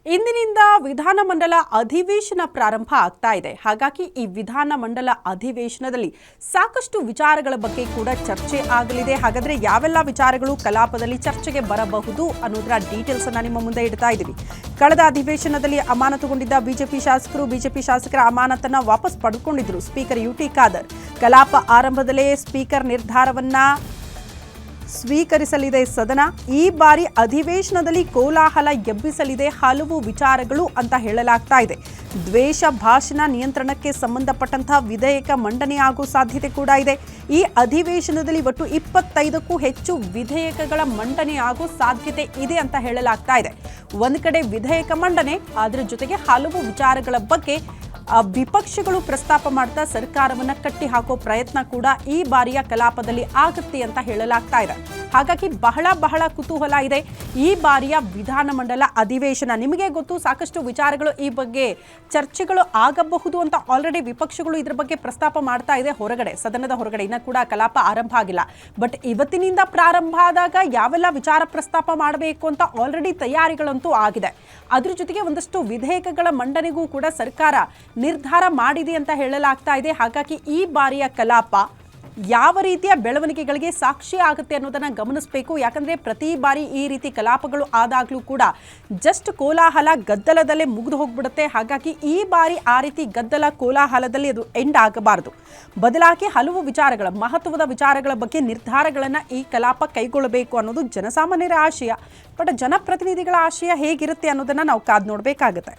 ಇಂದಿನಿಂದ ವಿಧಾನಮಂಡಲ ಅಧಿವೇಶನ ಪ್ರಾರಂಭ ಆಗ್ತಾ ಇದೆ. ಹಾಗಾಗಿ ಈ ವಿಧಾನಮಂಡಲ ಅಧಿವೇಶನದಲ್ಲಿ ಸಾಕಷ್ಟು ವಿಚಾರಗಳ ಬಗ್ಗೆ ಕೂಡ ಚರ್ಚೆ ಆಗಲಿದೆ. ಹಾಗಾದ್ರೆ ಯಾವೆಲ್ಲ ವಿಚಾರಗಳು ಕಲಾಪದಲ್ಲಿ ಚರ್ಚೆಗೆ ಬರಬಹುದು ಅನ್ನೋದರ ಡೀಟೇಲ್ಸ್ ಅನ್ನು ನಿಮ್ಮ ಮುಂದೆ ಇಡ್ತಾ ಇದ್ದೀವಿ. ಕಳೆದ ಅಧಿವೇಶನದಲ್ಲಿ ಅಮಾನತುಗೊಂಡಿದ್ದ ಬಿಜೆಪಿ ಶಾಸಕರ ಅಮಾನತನ್ನ ವಾಪಸ್ ಪಡೆದುಕೊಂಡಿದ್ರು ಸ್ಪೀಕರ್ ಯುಟಿ ಖಾದರ್. ಕಲಾಪ ಆರಂಭದಲ್ಲೇ ಸ್ಪೀಕರ್ ನಿರ್ಧಾರವನ್ನ ಸ್ವೀಕರಿಸಲಿದೆ ಸದನ. ಈ ಬಾರಿ ಅಧಿವೇಶನದಲ್ಲಿ ಕೋಲಾಹಲ ಎಬ್ಬಿಸಲಿದೆ ಹಲವು ವಿಚಾರಗಳು ಅಂತ ಹೇಳಲಾಗ್ತಾ ಇದೆ. ದ್ವೇಷ ಭಾಷಣ ನಿಯಂತ್ರಣಕ್ಕೆ ಸಂಬಂಧಪಟ್ಟಂತಹ ವಿಧೇಯಕ ಮಂಡನೆಯಾಗುವ ಸಾಧ್ಯತೆ ಕೂಡ ಇದೆ. ಈ ಅಧಿವೇಶನದಲ್ಲಿ ಒಟ್ಟು 25ಕ್ಕೂ ಹೆಚ್ಚು ವಿಧೇಯಕಗಳ ಮಂಡನೆಯಾಗುವ ಸಾಧ್ಯತೆ ಇದೆ ಅಂತ ಹೇಳಲಾಗ್ತಾ ಇದೆ. ಒಂದು ಕಡೆ ವಿಧೇಯಕ ಮಂಡನೆ, ಅದರ ಜೊತೆಗೆ ಹಲವು ವಿಚಾರಗಳ ಬಗ್ಗೆ ವಿಪಕ್ಷಗಳು ಪ್ರಸ್ತಾಪ ಮಾಡ್ತಾ ಸರ್ಕಾರವನ್ನ ಕಟ್ಟಿ ಹಾಕೋ ಪ್ರಯತ್ನ ಕೂಡ ಈ ಬಾರಿಯ ಕಲಾಪದಲ್ಲಿ ಆಗುತ್ತೆ ಅಂತ ಹೇಳಲಾಗ್ತಾ ಇದೆ. ಹಾಗಾಗಿ ಬಹಳ ಕುತೂಹಲ ಇದೆ ಈ ಬಾರಿಯ ವಿಧಾನಮಂಡಲ ಅಧಿವೇಶನ. ನಿಮಗೆ ಗೊತ್ತು, ಸಾಕಷ್ಟು ವಿಚಾರಗಳು ಈ ಬಗ್ಗೆ ಚರ್ಚೆಗಳು ಆಗಬಹುದು ಅಂತ ಆಲ್ರೆಡಿ ವಿಪಕ್ಷಗಳು ಇದ್ರ ಬಗ್ಗೆ ಪ್ರಸ್ತಾಪ ಮಾಡ್ತಾ ಇದೆ ಹೊರಗಡೆ, ಸದನದ ಹೊರಗಡೆ. ಇನ್ನ ಕೂಡ ಕಲಾಪ ಆರಂಭ ಆಗಿಲ್ಲ. ಬಟ್ ಇವತ್ತಿನಿಂದ ಪ್ರಾರಂಭ ಆದಾಗ ಯಾವೆಲ್ಲ ವಿಚಾರ ಪ್ರಸ್ತಾಪ ಮಾಡಬೇಕು ಅಂತ ಆಲ್ರೆಡಿ ತಯಾರಿಗಳಂತೂ ಆಗಿದೆ. ಅದ್ರ ಜೊತೆಗೆ ಒಂದಷ್ಟು ವಿಧೇಯಕಗಳ ಮಂಡನೆಗೂ ಕೂಡ ಸರ್ಕಾರ ನಿರ್ಧಾರ ಮಾಡಿದೆ ಅಂತ ಹೇಳಲಾಗ್ತಾ ಇದೆ. ಹಾಗಾಗಿ ಈ ಬಾರಿಯ ಕಲಾಪ ಯಾವ ರೀತಿಯ ಬೆಳವಣಿಗೆಗಳಿಗೆ ಸಾಕ್ಷಿ ಆಗುತ್ತೆ ಅನ್ನೋದನ್ನ ಗಮನಿಸಬೇಕು. ಯಾಕಂದ್ರೆ ಪ್ರತಿ ಬಾರಿ ಈ ರೀತಿ ಕಲಾಪಗಳು ಆದಾಗ್ಲೂ ಕೂಡ ಜಸ್ಟ್ ಕೋಲಾಹಲ ಗದ್ದಲದಲ್ಲೇ ಮುಗಿದು ಹೋಗ್ಬಿಡುತ್ತೆ. ಹಾಗಾಗಿ ಈ ಬಾರಿ ಆ ರೀತಿ ಗದ್ದಲ ಕೋಲಾಹಲದಲ್ಲಿ ಅದು ಎಂಡ್ ಆಗಬಾರದು. ಬದಲಾಗಿ ಹಲವು ವಿಚಾರಗಳ, ಮಹತ್ವದ ವಿಚಾರಗಳ ಬಗ್ಗೆ ನಿರ್ಧಾರಗಳನ್ನ ಈ ಕಲಾಪ ಕೈಗೊಳ್ಳಬೇಕು ಅನ್ನೋದು ಜನಸಾಮಾನ್ಯರ ಆಶಯ. ಬಟ್ ಜನಪ್ರತಿನಿಧಿಗಳ ಆಶಯ ಹೇಗಿರುತ್ತೆ ಅನ್ನೋದನ್ನ ನಾವು ಕಾದು ನೋಡಬೇಕಾಗುತ್ತೆ.